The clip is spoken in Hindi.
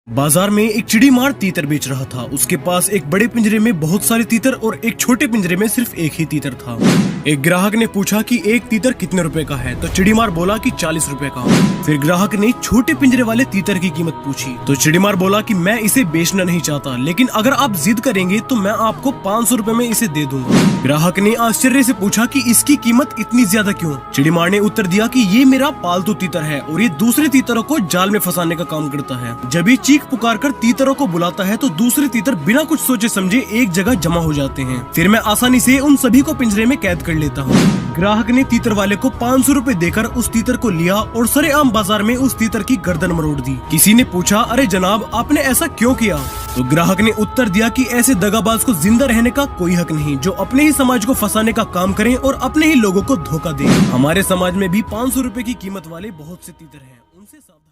बाजार में एक चिड़ीमार तीतर बेच रहा था। उसके पास एक बड़े पिंजरे में बहुत सारे तीतर और एक छोटे पिंजरे में सिर्फ एक ही तीतर था। एक ग्राहक ने पूछा कि एक तीतर कितने रुपए का है, तो चिड़ीमार बोला कि 40 रुपए का। फिर ग्राहक ने छोटे पिंजरे वाले तीतर की कीमत पूछी, तो चिड़ीमार बोला कि मैं इसे बेचना नहीं चाहता, लेकिन अगर आप जिद करेंगे तो मैं आपको 500 रुपए में इसे दे दूंगा। ग्राहक ने आश्चर्य से पूछा कि इसकी कीमत इतनी ज्यादा क्यों? चिड़ीमार ने उत्तर दिया कि ये मेरा पालतू तीतर है और ये दूसरे तीतरों को जाल में फंसाने का काम करता है। जब ये चीख पुकार कर तीतरों को बुलाता है तो दूसरे तीतर बिना कुछ सोचे समझे एक जगह जमा हो जाते हैं। फिर मैं आसानी से उन सभी को पिंजरे में कैद कर लेता हूँ। ग्राहक ने तीतर वाले को 500 रुपए देकर उस तीतर को लिया और सरेआम बाजार में उस तीतर की गर्दन मरोड़ दी। किसी ने पूछा, अरे जनाब, आपने ऐसा क्यों किया? तो ग्राहक ने उत्तर दिया कि ऐसे दगाबाज को जिंदा रहने का कोई हक नहीं, जो अपने ही समाज को फंसाने का काम करें और अपने ही लोगों को धोखा दें। हमारे समाज में भी 500 रुपए की कीमत वाले बहुत से तीतर हैं, उनसे सावधान।